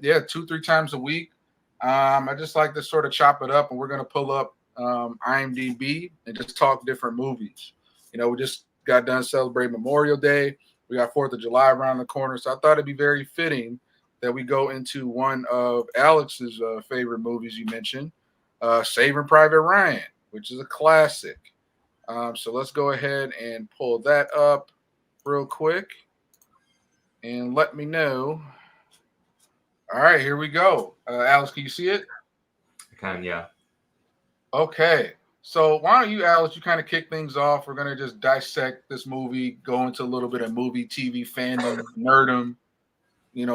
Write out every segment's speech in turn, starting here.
Yeah, 2, 3 times a week. I just like to sort of chop it up, and we're gonna pull up IMDb and just talk different movies. We just got done celebrating Memorial Day. We got Fourth of July around the corner, so I thought it'd be very fitting that we go into one of Alex's favorite movies you mentioned, Saving Private Ryan, which is a classic. So let's go ahead and pull that up real quick and let me know. All right, here we go. Alex, can you see it? I can, yeah. Okay. So why don't you, Alex, you kind of kick things off. We're going to just dissect this movie, go into a little bit of movie, TV fandom, nerdum,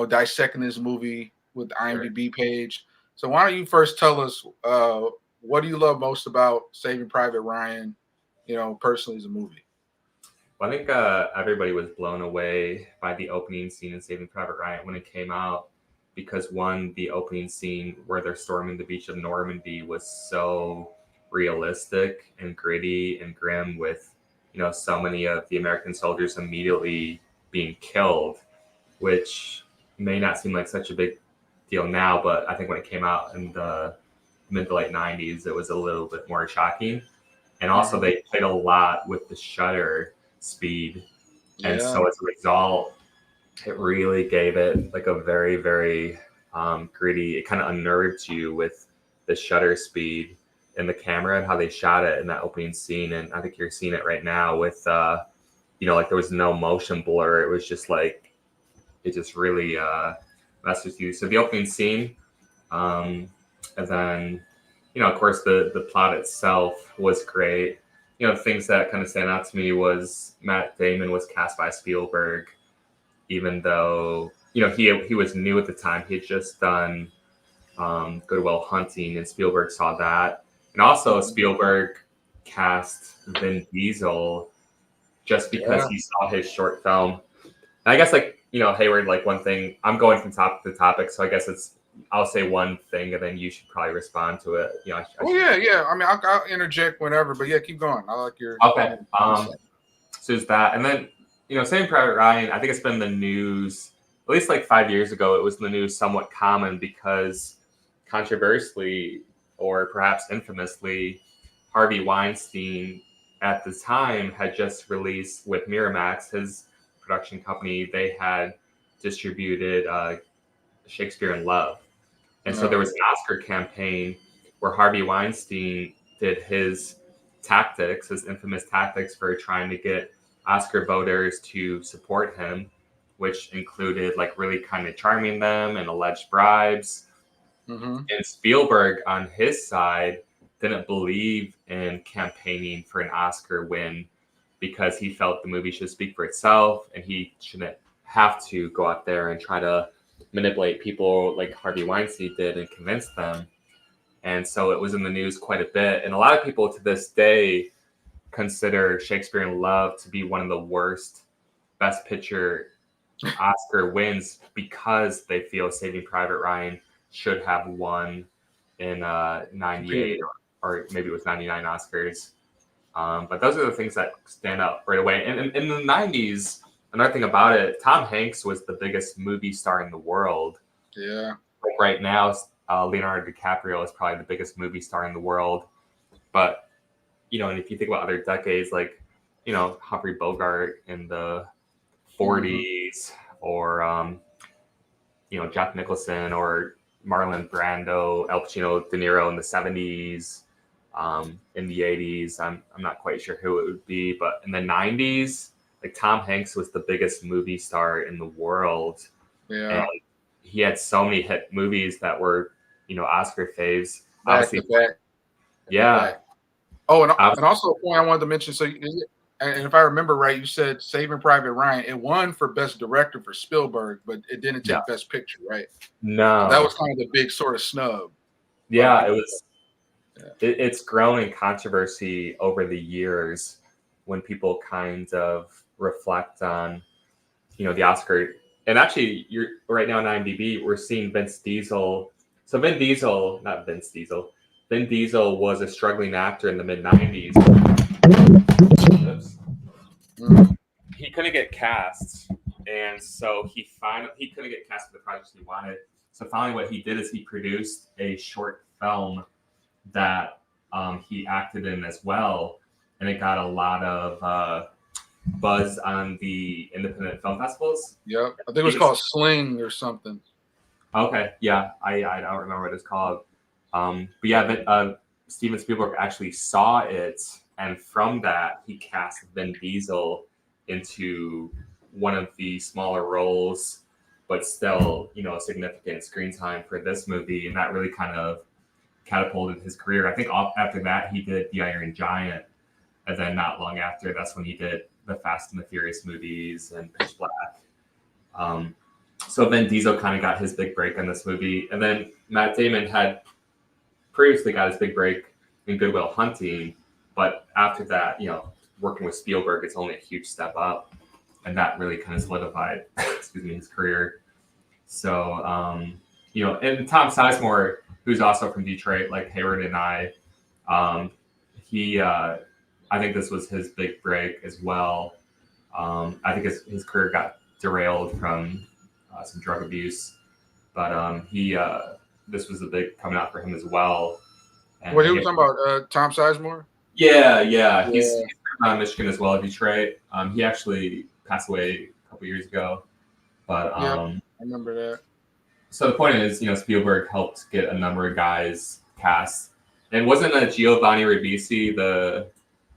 dissecting this movie with the IMDb page. So why don't you first tell us what do you love most about Saving Private Ryan, personally as a movie? Well, I think everybody was blown away by the opening scene in Saving Private Ryan when it came out because, one, the opening scene where they're storming the beach of Normandy was so realistic and gritty and grim with, so many of the American soldiers immediately being killed, which may not seem like such a big deal now, but I think when it came out in the mid to late 90s, it was a little bit more shocking. And also they played a lot with the shutter speed. And so as a result, it really gave it like a very, very gritty, it kind of unnerved you with the shutter speed and the camera and how they shot it in that opening scene. And I think you're seeing it right now with, like there was no motion blur. It was just like, it just really messed with you. So the opening scene, and then, of course, the plot itself was great. Things that kind of stand out to me was Matt Damon was cast by Spielberg, even though, he was new at the time. He had just done Good Will Hunting, and Spielberg saw that. And also Spielberg cast Vin Diesel just because he saw his short film. And I guess, Hayward, one thing, I'm going from topic to topic, so I guess I'll say one thing and then you should probably respond to it. Yeah. I mean, I'll interject whenever, but yeah, keep going. I like your. Okay. So is that, and then Saving Private Ryan. I think it's been in the news at least 5 years ago. It was in the news somewhat common because controversially or perhaps infamously, Harvey Weinstein at the time had just released with Miramax, his production company. They had distributed Shakespeare in Love. And so there was an Oscar campaign where Harvey Weinstein did his infamous tactics for trying to get Oscar voters to support him, which included really kind of charming them and alleged bribes. And Spielberg on his side didn't believe in campaigning for an Oscar win because he felt the movie should speak for itself and he shouldn't have to go out there and try to manipulate people like Harvey Weinstein did and convince them. And so it was in the news quite a bit. And a lot of people to this day consider Shakespeare in Love to be one of the worst Best Picture Oscar wins because they feel Saving Private Ryan should have won in 98 or maybe it was 99 Oscars. But those are the things that stand out right away. And in the 90s, another thing about it, Tom Hanks was the biggest movie star in the world. Yeah. Right now, Leonardo DiCaprio is probably the biggest movie star in the world. But, and if you think about other decades, Humphrey Bogart in the 40s or, Jack Nicholson or Marlon Brando, Al Pacino, De Niro in the 70s, in the 80s. I'm not quite sure who it would be. But in the 90s, Tom Hanks was the biggest movie star in the world. Yeah. And he had so many hit movies that were, Oscar faves. Back. Yeah. Oh, and also a point I wanted to mention. So, and if I remember right, you said Saving Private Ryan. It won for Best Director for Spielberg, but it didn't take Best Picture, right? No. So that was kind of the big sort of snub. Yeah, it was. It's grown in controversy over the years when people kind of reflect on, the Oscar. And actually, you're right now on IMDb, we're seeing Vin Diesel. So Vin Diesel was a struggling actor in the mid-90s. He couldn't get cast, and so he couldn't get cast for the projects he wanted. So finally, what he did is he produced a short film that he acted in as well, and it got a lot of buzz on the independent film festivals. Yep, I think it was called Sling or something. Okay, yeah, I don't remember what it's called. But yeah, but Steven Spielberg actually saw it, and from that he cast Vin Diesel into one of the smaller roles, but still, significant screen time for this movie, and that really kind of catapulted his career. I think after that he did The Iron Giant, and then not long after, that's when he did the Fast and the Furious movies and Pitch Black. So Vin Diesel kind of got his big break in this movie, and then Matt Damon had previously got his big break in Good Will Hunting, but after that, working with Spielberg, it's only a huge step up, and that really kind of solidified, his career. So, and Tom Sizemore, who's also from Detroit, like Hayward and I think this was his big break as well. I think his career got derailed from some drug abuse, but this was a big coming out for him as well. And what he was talking about, Tom Sizemore? Yeah. He's from Michigan as well, Detroit. He actually passed away a couple years ago, but I remember that. So the point is, Spielberg helped get a number of guys cast, and wasn't Giovanni Ribisi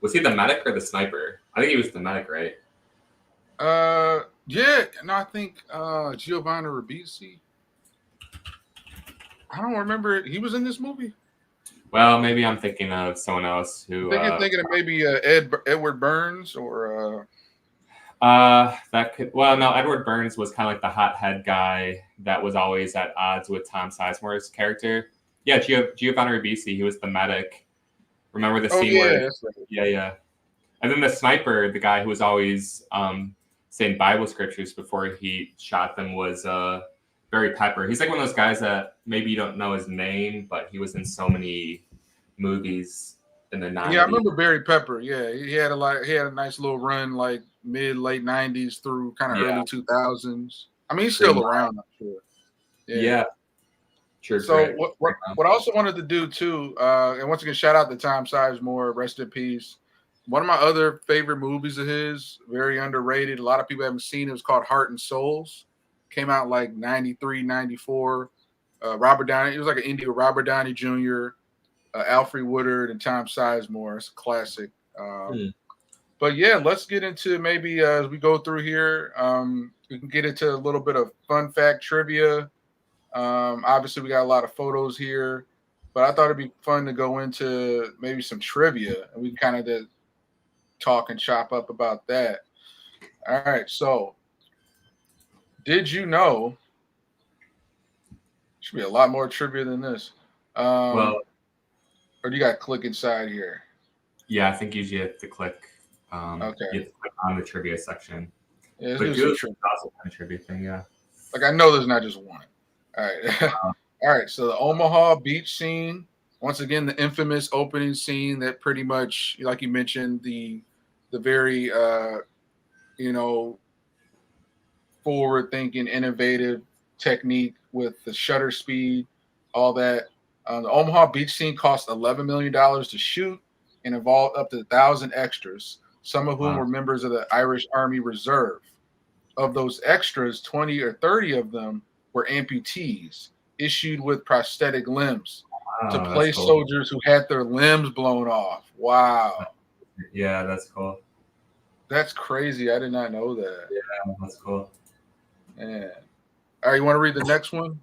was he the medic or the sniper? I think he was the medic, right? Yeah, no, I think Giovanni Ribisi. I don't remember it. He was in this movie. Well, maybe I'm thinking of someone else who. I think you're thinking of maybe Edward Burns or. That could. Well, no, Edward Burns was kind of like the hothead guy that was always at odds with Tom Sizemore's character. Yeah, Giovanni Ribisi. He was the medic. Remember the scene where? Yeah. And then the sniper, the guy who was always saying Bible scriptures before he shot them, was Barry Pepper. He's like one of those guys that maybe you don't know his name, but he was in so many movies in the 90s. Yeah, I remember Barry Pepper. Yeah, he had a nice little run, like late 90s through kind of early 2000s. I mean, he's still around, I'm sure. Yeah. Sure. So what I also wanted to do too, and once again, shout out to Tom Sizemore, rest in peace. One of my other favorite movies of his, very underrated. A lot of people haven't seen it. It was called Heart and Souls. Came out like 93, 94. Robert Downey. It was like an indie with Robert Downey Jr., Alfred Woodard, and Tom Sizemore. It's a classic. But yeah, let's get into maybe as we go through here, we can get into a little bit of fun fact trivia. Obviously, we got a lot of photos here, but I thought it'd be fun to go into maybe some trivia, and we can kind of talk and chop up about that. All right, so did you know? Should be a lot more trivia than this. Or do you got to click inside here? Yeah, I think usually you have to click. Okay. You have to click on the trivia section. Yeah, but do also kind of trivia thing, yeah. Like I know there's not just one. All right. All right. So the Omaha beach scene, once again, the infamous opening scene that pretty much, like you mentioned, the very, forward-thinking, innovative technique with the shutter speed, all that. The Omaha beach scene cost $11 million to shoot and involved up to 1,000 extras, some of whom were members of the Irish Army Reserve. Of those extras, 20 or 30 of them were amputees issued with prosthetic limbs to play soldiers who had their limbs blown off. Wow. Yeah, that's cool. That's crazy. I did not know that. Yeah, that's cool. Yeah. All right, you want to read the next one,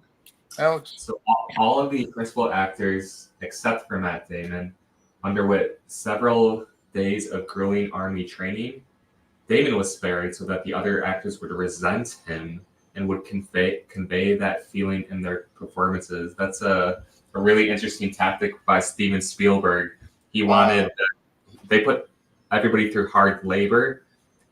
Alex? So all of the principal actors, except for Matt Damon, underwent several days of grueling army training. Damon was spared so that the other actors would resent him and would convey that feeling in their performances. That's a really interesting tactic by Steven Spielberg. He wanted they put everybody through hard labor,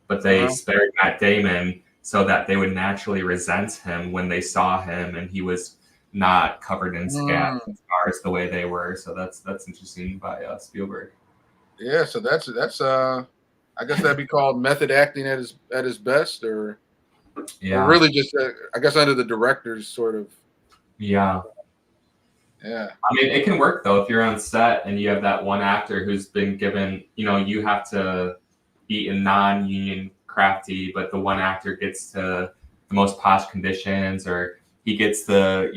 but they spared Matt Damon so that they would naturally resent him when they saw him and he was not covered in scabs and scars the way they were. So that's interesting by Spielberg. Yeah, so that's I guess that'd be called method acting at his best, or really just I guess under the director's sort of Yeah. Yeah. I mean, it can work though if you're on set and you have that one actor who's been given, you have to eat in non-union crafty, but the one actor gets to the most posh conditions, or he gets to,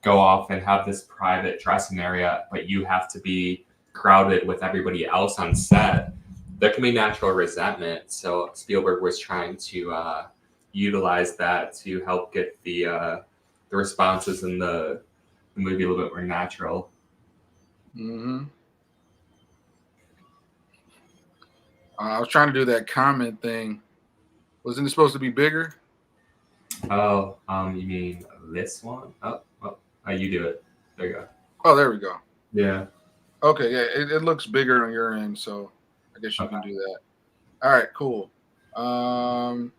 go off and have this private dressing area, but you have to be crowded with everybody else on set. There can be natural resentment. So Spielberg was trying to utilize that to help get the responses in the movie a little bit more natural. Mm-hmm. I was trying to do that comment thing. Wasn't it supposed to be bigger? Oh, you mean this one? Oh, you do it. There you go. Oh, there we go. Yeah. Okay, yeah, it looks bigger on your end, so I guess you can do that. All right, cool. Oh,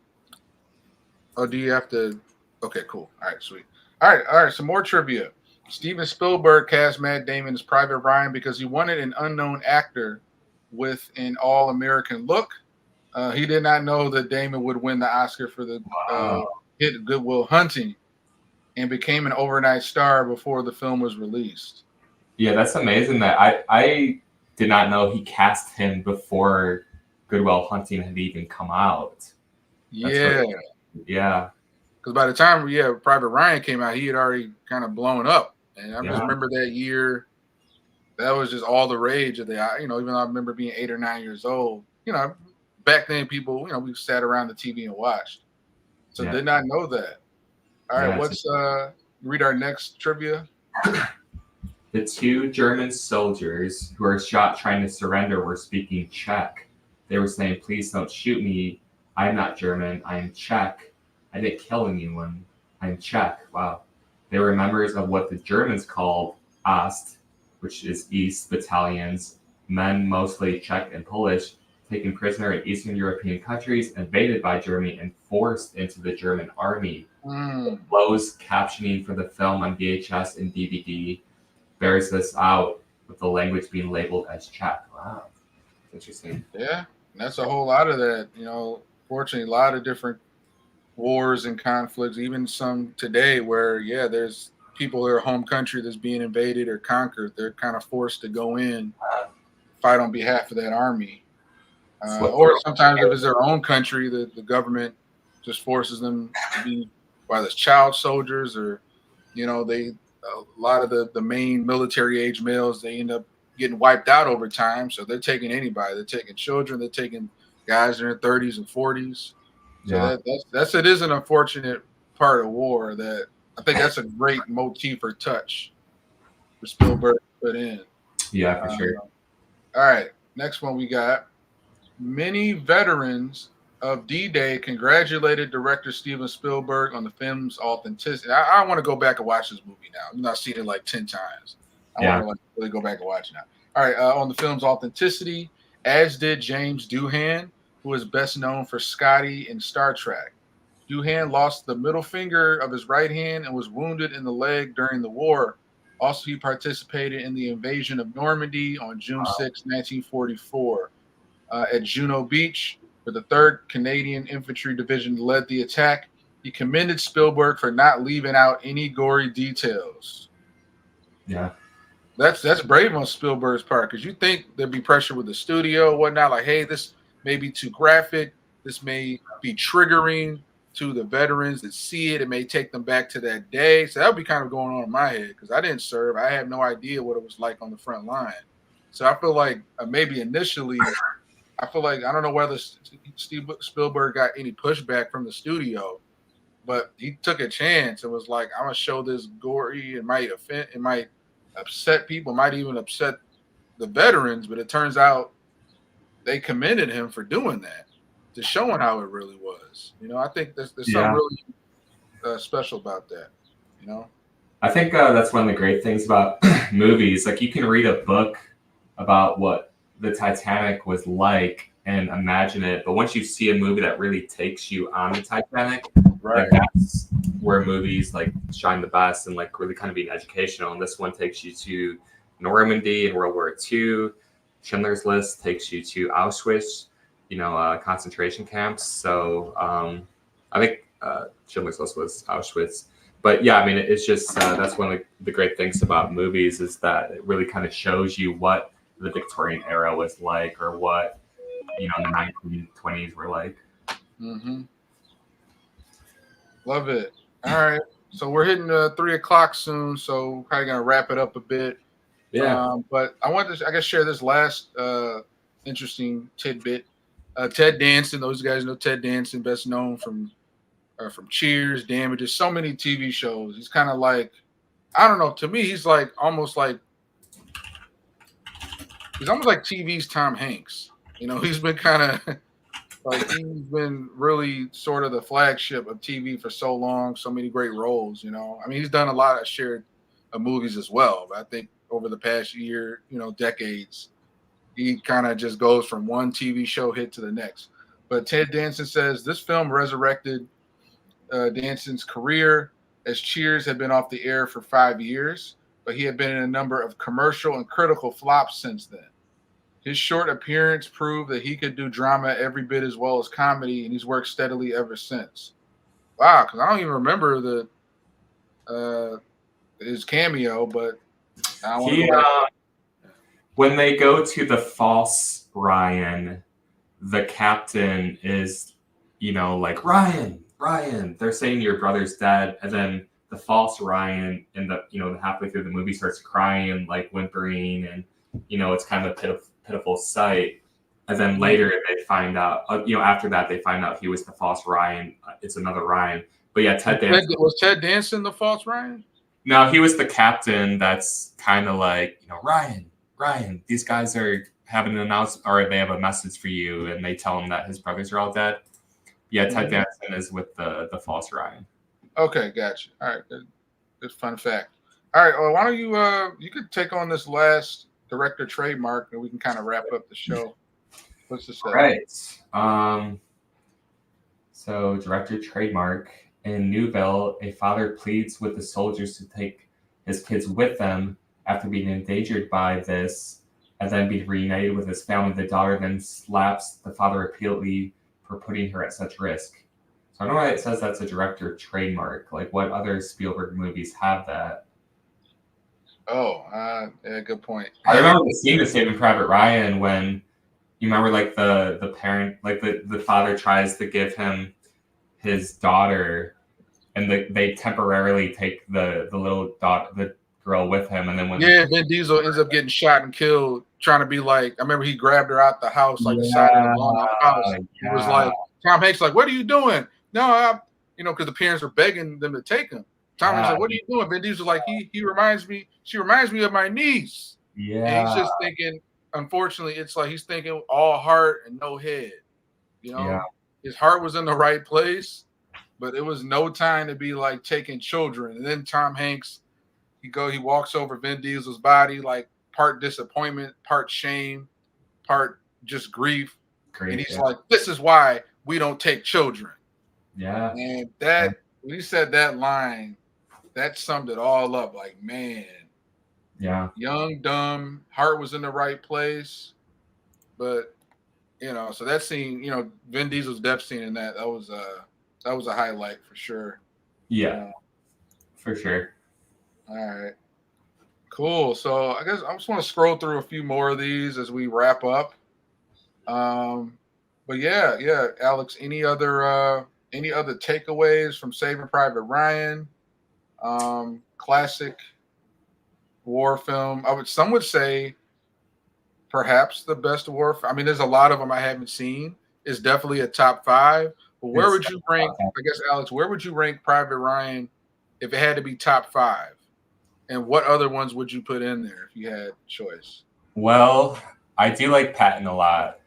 do you have to? Okay, cool. All right, sweet. All right. Some more trivia. Steven Spielberg cast Matt Damon as Private Ryan because he wanted an unknown actor with an all-American look. He did not know that Damon would win the Oscar for the hit Good Will Hunting, and became an overnight star before the film was released. Yeah, that's amazing. That I did not know he cast him before Good Will Hunting had even come out. Yeah. Yeah. Because by the time Private Ryan came out, he had already kind of blown up. And I just remember that year, that was just all the rage of even though I remember being 8 or 9 years old, back then people, we sat around the TV and watched. So did not know that. All right, what's read our next trivia? The two German soldiers who were shot trying to surrender were speaking Czech. They were saying, "Please don't shoot me. I'm not German. I am Czech. I didn't kill anyone. I'm Czech." Wow. They were members of what the Germans called Ost, which is East battalions, men mostly Czech and Polish, taken prisoner in Eastern European countries, invaded by Germany, and forced into the German army. Lowe's captioning for the film on VHS and DVD bears this out, with the language being labeled as Czech. Wow. Interesting. Yeah, and that's a whole lot of that. Fortunately, a lot of different wars and conflicts, even some today where, there's people in their home country that's being invaded or conquered. They're kind of forced to go in, fight on behalf of that army. Or sometimes if it's their own country, the government just forces them to be, whether it's child soldiers or, a lot of the main military age males, they end up getting wiped out over time. So they're taking anybody. They're taking children. They're taking guys in their 30s and 40s. So it is an unfortunate part of war that I think that's a great motif or touch for Spielberg to put in. Yeah, for sure. All right. Next one we got. Many veterans of D-Day congratulated director Steven Spielberg on the film's authenticity. I want to go back and watch this movie now. I've not seen it like 10 times. I want to really go back and watch it now. All right. On the film's authenticity, as did James Doohan, who is best known for Scotty in Star Trek. Doohan lost the middle finger of his right hand and was wounded in the leg during the war. Also, he participated in the invasion of Normandy on June 6, 1944. At Juno Beach, where the 3rd Canadian Infantry Division led the attack. He commended Spielberg for not leaving out any gory details. Yeah. That's brave on Spielberg's part, because you think there'd be pressure with the studio or whatnot, like, hey, this may be too graphic. This may be triggering to the veterans that see it. It may take them back to that day. So that would be kind of going on in my head, because I didn't serve. I have no idea what it was like on the front line. So I feel like maybe initially, I don't know whether Steve Spielberg got any pushback from the studio, but he took a chance and was like, I'm going to show this gory. It might offend, it might upset people, it might even upset the veterans, but it turns out they commended him for doing that, to showing how it really was. I think there's something really special about that. I think that's one of the great things about movies. Like, you can read a book about what the Titanic was like and imagine it, but once you see a movie that really takes you on the Titanic, right, that's where movies like shine the best and like really kind of being educational. And this one takes you to Normandy in World War II. Schindler's List takes you to Auschwitz, concentration camps. So I think Schindler's List was Auschwitz. But yeah, I mean, it's just that's one of the great things about movies is that it really kind of shows you what the Victorian era was like, or what the 1920s were like. Mm-hmm. Love it. All right, so we're hitting 3 o'clock soon, so we're probably gonna wrap it up a bit. Yeah. But I wanted to, I guess, share this last interesting tidbit. Ted Danson, those guys know Ted Danson, best known from Cheers, Damages, so many TV shows. He's kind of like, I don't know. To me, he's almost like TV's Tom Hanks. He's been kind of like he's been really sort of the flagship of TV for so long. So many great roles. I mean, he's done a lot of shared movies as well. But I think over the past year, decades, he kind of just goes from one TV show hit to the next. But Ted Danson says this film resurrected Danson's career, as Cheers had been off the air for 5 years, but he had been in a number of commercial and critical flops since then. His short appearance proved that he could do drama every bit as well as comedy, and he's worked steadily ever since. Wow, because I don't even remember his cameo, but I want to when they go to the false Ryan, the captain is, like Ryan. They're saying your brother's dead, and then the false Ryan in the halfway through the movie starts crying and like whimpering, and it's kind of a pitiful sight. And then later they find out, after that they find out he was the false Ryan. It's another Ryan. But yeah, was Ted Danson the false Ryan? No, he was the captain. That's kind of like Ryan. These guys are having an announcement, or they have a message for you, and they tell him that his brothers are all dead. Yeah, Ted Danson is with the false Ryan. Okay, gotcha. All right, good fun fact. All right, well, why don't you could take on this last director trademark, and we can kind of wrap up the show. What's this? Right. So director trademark in Newville, a father pleads with the soldiers to take his kids with them after being endangered by this, and then being reunited with his family. The daughter then slaps the father repeatedly for putting her at such risk. So I don't know why it says that's a director trademark. Like, what other Spielberg movies have that? Oh, yeah, good point. I remember the scene of Saving Private Ryan when you remember, like the parent, like the father tries to give him his daughter, and they temporarily take the little daughter, the girl with him, and then when Vin Diesel ends up getting shot and killed, trying to be like, I remember he grabbed her out the house, like the side of the blown out house. It was like Tom Hanks, like, what are you doing? No, because the parents were begging them to take him. Tom Hanks like, what are you doing? Vin Diesel like, she reminds me of my niece. Yeah. And he's just thinking, unfortunately, it's like he's thinking all heart and no head. His heart was in the right place, but it was no time to be like taking children. And then Tom Hanks, he walks over Vin Diesel's body, like part disappointment, part shame, part just grief. And he's like, this is why we don't take children. Yeah. And when he said that line, that summed it all up. Like, man. Yeah. Young, dumb, heart was in the right place. But, so that scene, Vin Diesel's death scene in that was a highlight for sure. Yeah. For sure. All right. Cool. So I guess I just want to scroll through a few more of these as we wrap up. But yeah, Alex, any other takeaways from Saving Private Ryan? Classic war film. Some would say perhaps the best war. I mean, there's a lot of them I haven't seen. It's definitely a top 5. But where would you rank? I guess, Alex, where would you rank Private Ryan if it had to be top 5? And what other ones would you put in there if you had choice? Well, I do like Patton a lot.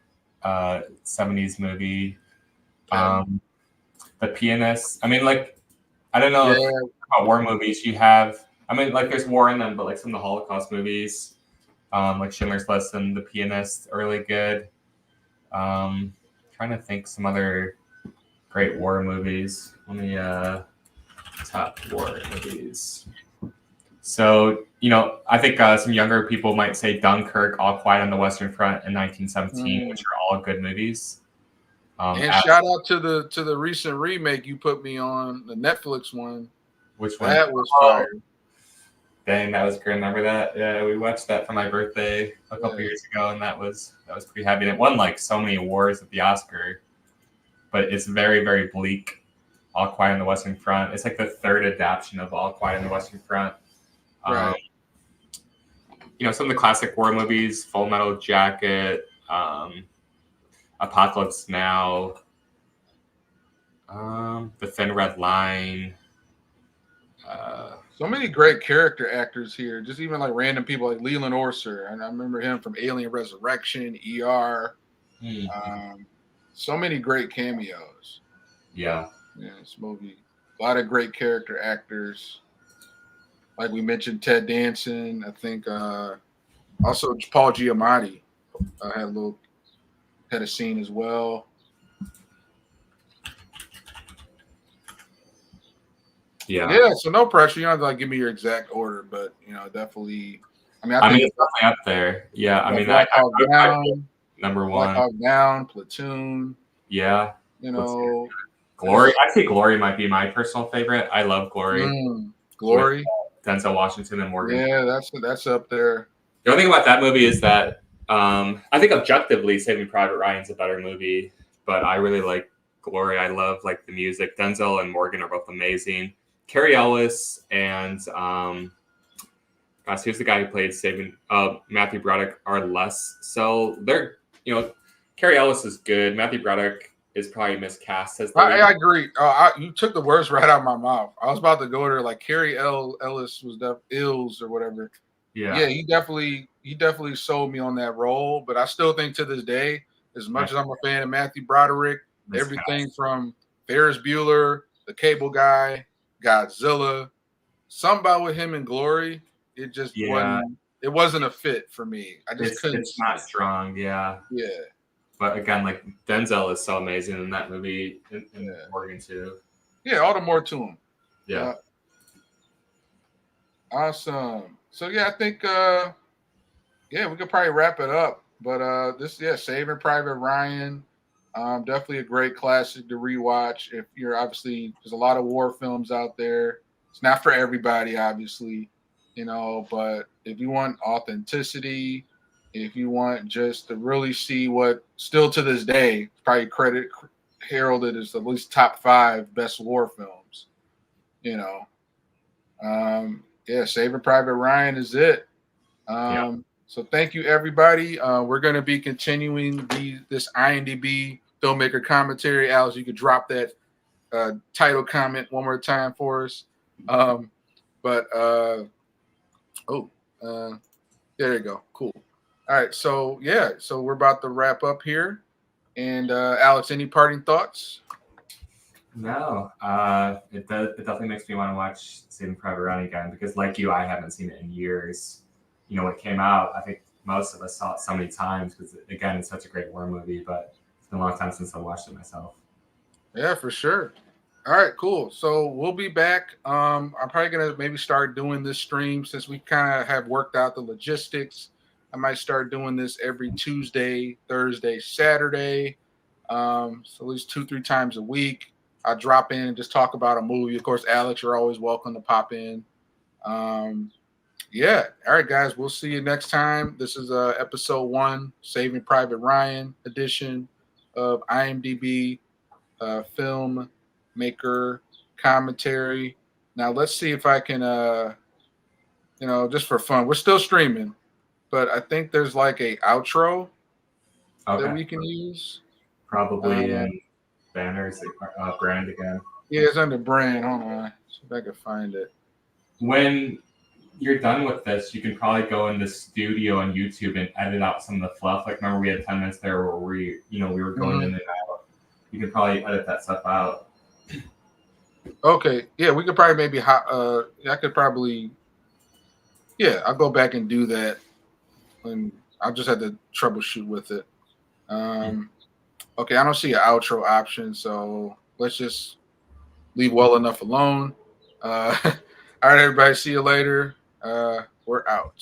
70s movie. Yeah. The Pianist. I mean, like, I don't know about war movies. You have, I mean, like, there's war in them, but like some of the Holocaust movies, like Schindler's List and The Pianist are really good. Trying to think some other great war movies. Let me top war movies. So, I think some younger people might say Dunkirk, All Quiet on the Western Front in 1917, which are all good movies. And shout out to the recent remake you put me on, the Netflix one, Which one? That was fire. Dang, that was great. Remember that? Yeah, we watched that for my birthday a couple years ago, and that was pretty heavy. And it won like so many awards at the Oscar, but it's very, very bleak. All Quiet on the Western Front. It's like the third adaptation of All Quiet on the Western Front. Right. Some of the classic war movies: Full Metal Jacket, Apocalypse Now, The Thin Red Line. So many great character actors here. Just even like random people like Leland Orser, and I remember him from Alien Resurrection, ER. So many great cameos. Yeah, this movie. A lot of great character actors. Like we mentioned, Ted Danson. I think also Paul Giamatti had a scene as well. Yeah. So no pressure. You don't have to like give me your exact order, but definitely. I think it's definitely up there. Yeah, I mean, Black Hawk Down, number one. Black Hawk Down, Platoon. Yeah. Glory. I'd say Glory might be my personal favorite. I love Glory. Glory. With, Denzel Washington and Morgan. Yeah, that's up there. The only thing about that movie is that I think objectively, Saving Private Ryan's a better movie, but I really like Glory. I love like the music. Denzel and Morgan are both amazing. Carrie Ellis and who's the guy who played Matthew Broderick are less so. They're Carrie Ellis is good. Matthew Broderick is probably miscast as I agree. You took the words right out of my mouth. I was about to go there like Carrie Ellis was Ills or whatever. Yeah, he definitely sold me on that role. But I still think to this day, as much as I'm a fan of Matthew Broderick, everything from Ferris Bueller, The Cable Guy, Godzilla, something with him in Glory, it just wasn't a fit for me. I just couldn't. It's not strong. Yeah. But again, like Denzel is so amazing in that movie, and Morgan too. Yeah, all the more to him. Yeah. Awesome. So I think we could probably wrap it up. But Saving Private Ryan, definitely a great classic to rewatch. If you're obviously, there's a lot of war films out there. It's not for everybody, obviously, but if you want authenticity, if you want just to really see what still to this day, probably heralded as at least top 5 best war films, Saving Private Ryan is it. So thank you, everybody. We're going to be continuing this IMDb Filmmaker Commentary. Alex, you could drop that title comment one more time for us. There you go. Cool. All right. So we're about to wrap up here. And Alex, any parting thoughts? No, it definitely makes me want to watch Saving Private Ryan again because, like you, I haven't seen it in years. When it came out, I think most of us saw it so many times because, again, it's such a great war movie. But it's been a long time since I watched it myself. Yeah, for sure. All right, cool. So we'll be back. I'm probably gonna maybe start doing this stream since we kind of have worked out the logistics. I might start doing this every Tuesday, Thursday, Saturday. So at least 2-3 times a week. I'll drop in and just talk about a movie. Of course, Alex, you're always welcome to pop in. All right, guys, we'll see you next time. This is episode 1, Saving Private Ryan edition of IMDb Filmmaker Commentary. Now, let's see if I can, just for fun, we're still streaming, but I think there's like a outro that we can use. Probably in banners, brand again. Yeah, it's under brand. Hold on. See if I can find it. When you're done with this, you can probably go in the studio on YouTube and edit out some of the fluff. Like, remember we had 10 minutes there where we were going in and out. You can probably edit that stuff out. Okay. Yeah, we could probably maybe. I'll go back and do that, and I'll just have to troubleshoot with it. Okay, I don't see an outro option, so let's just leave well enough alone. All right, everybody. See you later. We're out.